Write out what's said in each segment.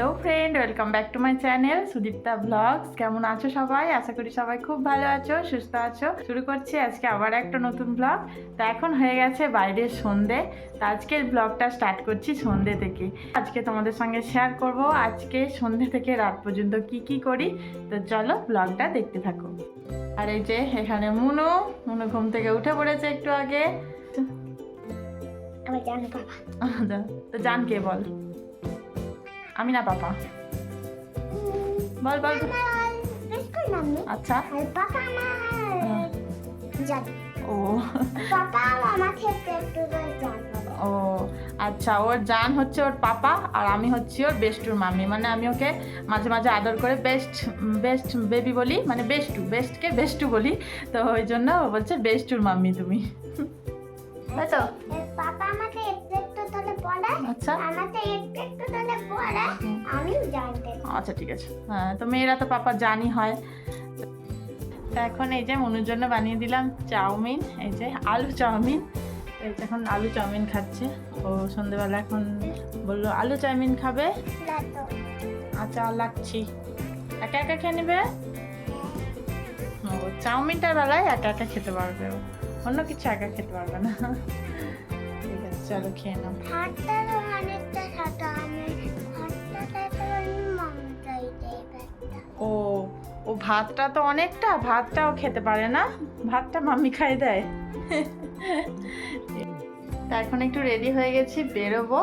Hello friend, welcome back to my channel Sudipta blogs. কেমন আছো সবাই? আশা করি সবাই খুব ভালো আছো, সুস্থ আছো। শুরু করছি আজকে আবার একটা নতুন ব্লগ। তো এখন হয়ে গেছে বাইরের সন্ধে। তো আজকের ব্লগটা স্টার্ট করছি সন্ধে থেকে। আজকে তোমাদের সঙ্গে শেয়ার করব আজকে সন্ধে থেকে রাত পর্যন্ত কি কি করি। তো চলো ব্লগটা দেখতে থাকো। আর এই যে এখানে মুনু ঘুম থেকে উঠে পড়েছে একটু আগে। তো জান কে বল? আমি না পাপা। বল বল। আচ্ছা ও ও আচ্ছা, ওর জান হচ্ছে ওর পাপা আর আমি হচ্ছি ওর বেস্টুর মাম্মি। মানে আমি ওকে মাঝে মাঝে আদর করে বেস্ট বেস্ট বেবি বলি, মানে বেস্টকে বেস্টু বলি। তো ওই জন্য ও বলছে বেস্টুর মাম্মি তুমি, তাই তো? পাপা আমাকে একটু তোলে পড়ায়, আচ্ছা আমাকে একটু তোলে পড়ায়, আমিও জানতে। আচ্ছা ঠিক আছে। হ্যাঁ, তো মেয়েরা তো পাপা জানি হয়। তো এখন এই যে মনুর জন্য বানিয়ে দিলাম চাউমিন, এই যে আলু চাউমিন। এই যে এখন আলু চাউমিন খাচ্ছে ও। সন্ধ্যেবেলা এখন বললো আলু চাউমিন খাবে। আচ্ছা লাগছি, একা একা খেয়ে নেবে। ও চাউমিনটার বেলায় একা একা খেতে পারবে, ও অন্য কিছু একা খেতে পারবে না। ঠিক আছে চলো খেয়ে নাও। ভাতটারও অনেকটা খাটা, আমি ভাতটা মামটাই দেই ভাতটা। ও ও ভাতটা তো অনেকটা, ভাতটাও খেতে পারে না, ভাতটা মাম্মি খাই দেয়। তা এখন একটু রেডি হয়ে গেছি, বেরোবো।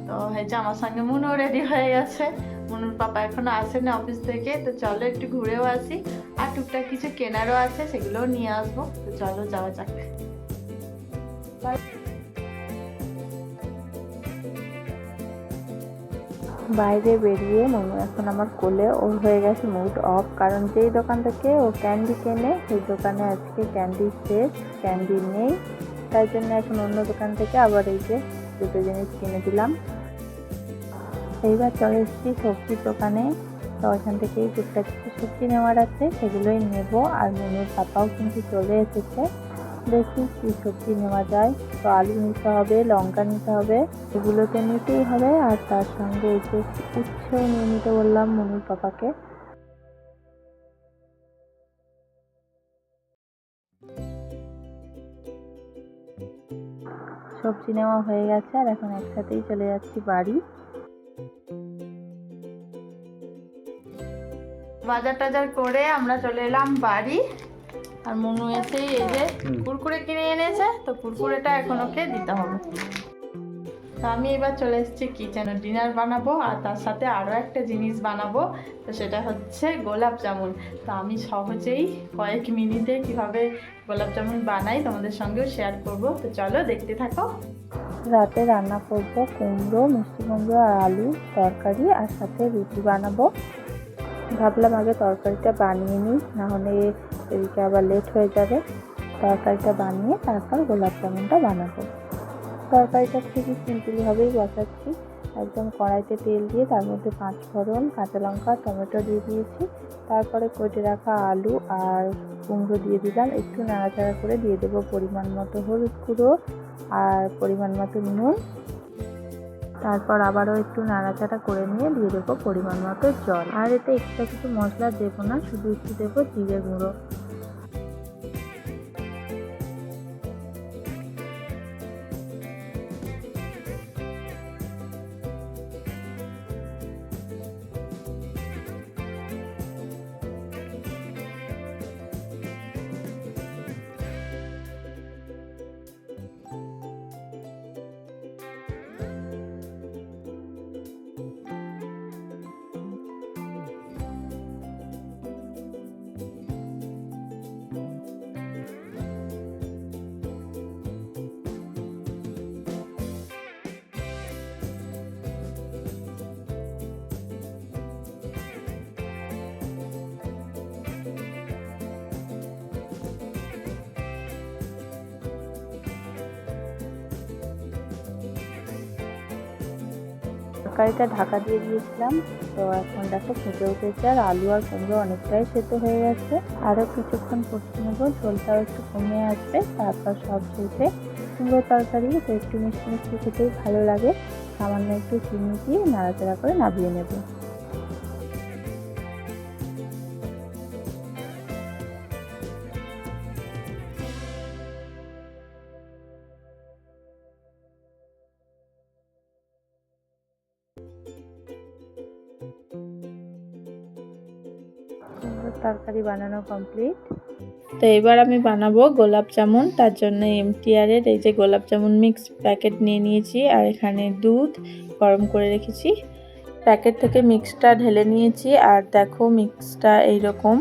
তো এই যে আমার সঙ্গে মুনু রেডি হয়ে গেছে। মুনুর পাপা এখনো আসেনি অফিস থেকে। তো চলো একটু ঘুরেও আসি, আর টুকটাক কিছু কেনারও আছে, সেগুলোও নিয়ে আসবো। তো চলো যাওয়া যাক। বাইরে বেরিয়ে মনু এখন আমার কোলে। ওর হয়ে গেছে মুড অফ, কারণ যেই দোকান থেকে ও ক্যান্ডি কেনে সেই দোকানে আজকে ক্যান্ডি শেষ, ক্যান্ডি নেই। তাই জন্য এখন অন্য দোকান থেকে আবার এই যে দুটো জিনিস কিনে দিলাম। এইবার চলে এসেছি সবজির দোকানে। তো ওইখান থেকেই টুকটাক কিছু সবজি নেওয়ার আছে, সেগুলোই নেব। আর মনুর পাপাও কিন্তু চলে এসেছে। দেখি কি সবজি নেওয়া যায়। তো আলু নিতে হবে, লঙ্কা নিতে হবে, এগুলোকে নিতেই হবে। আর তার সঙ্গে এই যে উচ্ছেও নিয়ে নিতে বললাম মনুর পাপাকে। সবজি নেওয়া হয়ে গেছে, আর এখন একসাথেই চলে যাচ্ছি বাড়ি। বাজার টাজার করে আমরা চলে এলাম বাড়ি। আর মনু এসেই এই যে কুরকুরে কিনে এনেছে, তো কুরকুরেটা এখন ওকে দিতে হবে। তো আমি এবার চলে এসেছি কিচেনে, ডিনার বানাবো আর তার সাথে আরও একটা জিনিস বানাবো। তো সেটা হচ্ছে গোলাপ জামুন। তো আমি সহজেই কয়েক মিনিটে কিভাবে গোলাপ জামুন বানাই তোমাদের সঙ্গেও শেয়ার করব। তো চলো দেখতে থাকো। রাতে রান্না করব কুমড়ো, মিষ্টি কুমড়ো আর আলু তরকারি, আর সাথে রুটি বানাবো। ভাবলাম আগে তরকারিটা বানিয়ে নিই, নাহলে এদিকে আবার লেট হয়ে যাবে। তরকারিটা বানিয়ে তারপর গোলাপ জামুনটা বানাবো। তরকারিটা খুবই সিম্পলভাবেই বসাচ্ছি। একদম কড়াইতে তেল দিয়ে তার মধ্যে 5 ফোড়ন, কাঁচা লঙ্কা, টমেটো দিয়ে দিয়েছি। তারপরে কেটে রাখা আলু আর কুমড়ো দিয়ে দিলাম। একটু নাড়াচাড়া করে দিয়ে দেবো পরিমাণ মতো হলুদ গুঁড়ো আর পরিমাণ মতো নুন। তারপর আবারও একটু নাড়াচাড়া করে নিয়ে দিয়ে দেবো পরিমাণ মতো জল। আর এতে এক্সট্রা কিছু মশলা দেবো না, শুধু একটু দেবো জিরে গুঁড়ো। তরকারিটা ঢাকা দিয়ে দিয়েছিলাম। তো এখন দেখো ফুটে উঠেছে, আর আলু আর কুমড়ো অনেকটাই সেদ্ধ হয়ে গেছে। আরও কিছুক্ষণ ফুটতে নেবো, ঝোলটাও একটু কমে আসবে। তারপর সব শেষে কুমড়ো তরকারি তো একটু মিষ্টি মিষ্টি খেতেই ভালো লাগে। সামান্য একটু চিনি দিয়ে নাড়াচাড়া করে নামিয়ে নেব। তরকারি বানানো কমপ্লিট। তো এবার আমি বানাবো গোলাপ জামুন। তার জন্য এমটিআরের এই যে গোলাপ জামুন মিক্স প্যাকেট নিয়ে নিয়েছি, আর এখানে দুধ গরম করে রেখেছি। প্যাকেট থেকে মিক্সটা ঢেলে নিয়েছি, আর দেখো মিক্সটা এইরকম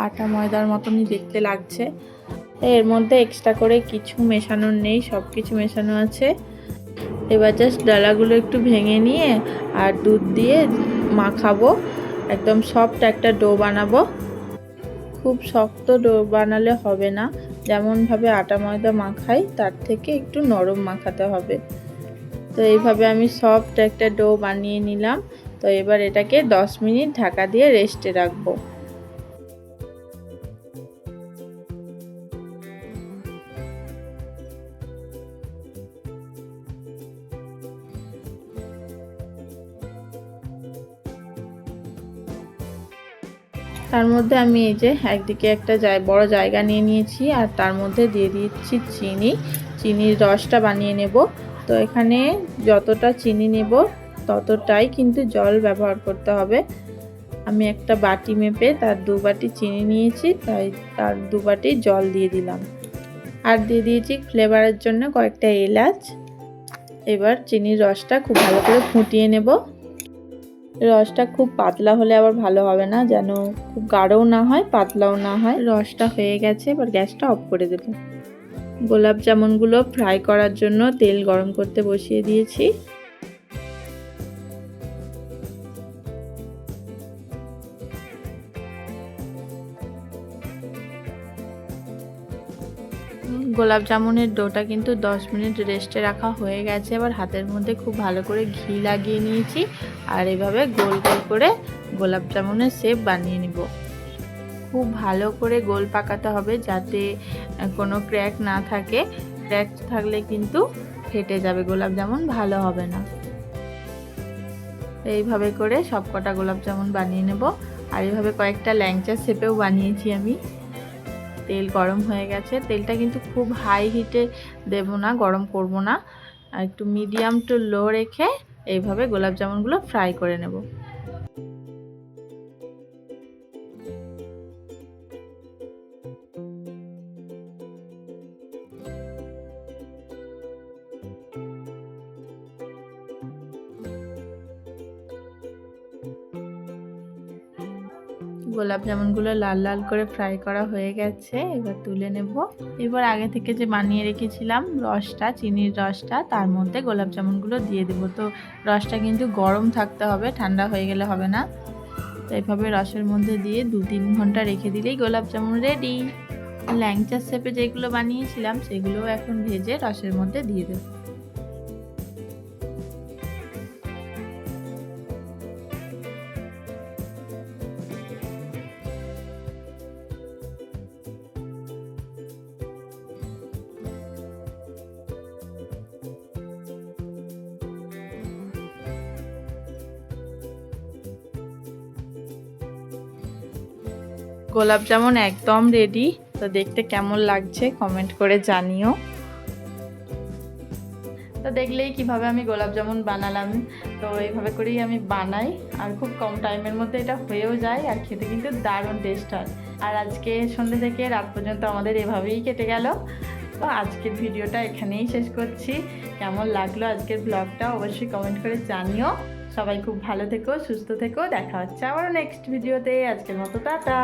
আটা ময়দার মতনই দেখতে লাগছে। এর মধ্যে এক্সট্রা করে কিছু মেশানোর নেই, সব কিছু মেশানো আছে। এবার জাস্ট ডালাগুলো একটু ভেঙে নিয়ে আর দুধ দিয়ে মাখাবো। একদম সফট একটা ডো বানাবো। খুব শক্ত ডো বানালে হবে না, যেমনভাবে আটা ময়দা মাখাই তার থেকে একটু নরম মাখাতে হবে। তো এইভাবে আমি সফট একটা ডো বানিয়ে নিলাম। তো এবার এটাকে 10 মিনিট ঢাকা দিয়ে রেস্টে রাখবো। তার মধ্যে আমি এই যে একদিকে একটা বড় জায়গা নিয়ে নিয়েছি, আর তার মধ্যে দিয়ে দিচ্ছি চিনির রসটা বানিয়ে নেব। তো এখানে যতটা চিনি নেব ততটাই কিন্তু জল ব্যবহার করতে হবে। আমি একটা বাটি মেপে তার 2 বাটি চিনি নিয়েছি, তাই তার 2 বাটি জল দিয়ে দিলাম। আর দিয়ে দিয়েছি ফ্লেভারের জন্য কয়েকটা এলাচ। এবার চিনির রসটা খুব ভালো করে ফুটিয়ে নেব। রসটা খুব পাতলা হলে আবার ভালো হবে না, যেন খুব গাঢ়ও না হয় পাতলাও না হয়। রসটা হয়ে গেছে, এবার গ্যাসটা অফ করে দেব। গোলাপ জামুনগুলো ফ্রাই করার জন্য তেল গরম করতে বসিয়ে দিয়েছি। গোলাপ জামুনের ডোটা কিন্তু 10 মিনিট রেস্টে রাখা হয়ে গেছে। এবার হাতের মধ্যে খুব ভালো করে ঘি লাগিয়ে নিয়েছি, আর এভাবে গোল গোল করে গোলাপ জামুনের শেপ বানিয়ে নিব। খুব ভালো করে গোল পাকাতে হবে যাতে কোনো ক্র্যাক না থাকে। ক্র্যাক থাকলে কিন্তু ফেটে যাবে, গোলাপ জামুন ভালো হবে না। এইভাবে করে সব কটা গোলাপ জামুন বানিয়ে নেব। আর এইভাবে কয়েকটা ল্যাংচা শেপেও বানিয়েছি আমি। তেল গরম হয়ে গেছে। তেলটা কিন্তু খুব হাই হিটে দেব না, গরম করব না, আর একটু মিডিয়াম টু লো রেখে এইভাবে গোলাপ জামুনগুলো ফ্রাই করে নেব। গোলাপ জামুনগুলো লাল লাল করে ফ্রাই করা হয়ে গেছে, এবার তুলে নেব। এবার আগে থেকে যে বানিয়ে রেখেছিলাম রসটা, চিনির রসটা, তার মধ্যে গোলাপ জামুনগুলো দিয়ে দেবো। তো রসটা কিন্তু গরম থাকতে হবে, ঠান্ডা হয়ে গেলে হবে না। তো এইভাবে রসের মধ্যে দিয়ে 2-3 ঘন্টা রেখে দিলেই গোলাপ জামুন রেডি। ল্যাংচা শেপে যেগুলো বানিয়েছিলাম সেগুলোও এখন ভেজে রসের মধ্যে দিয়ে দেবো। গোলাপ জামুন একদম রেডি। তো দেখতে কেমন লাগছে কমেন্ট করে জানিও। তো দেখলেই কিভাবে আমি গোলাপ জামুন বানালাম। তো এইভাবে করেই আমি বানাই, আর খুব কম টাইমের মধ্যে এটা হয়েও যায়, আর খেতে কিন্তু দারুণ টেস্ট হয়। আর আজকে সন্ধ্যে থেকে রাত পর্যন্ত আমাদের এভাবেই কেটে গেল। তো আজকের ভিডিওটা এখানেই শেষ করছি। কেমন লাগলো আজকের ব্লগটা অবশ্যই কমেন্ট করে জানিও। সবাই খুব ভালো থেকো, সুস্থ থেকো। দেখা হচ্ছে আবার নেক্সট ভিডিওতে। আজকের মতো টাটা।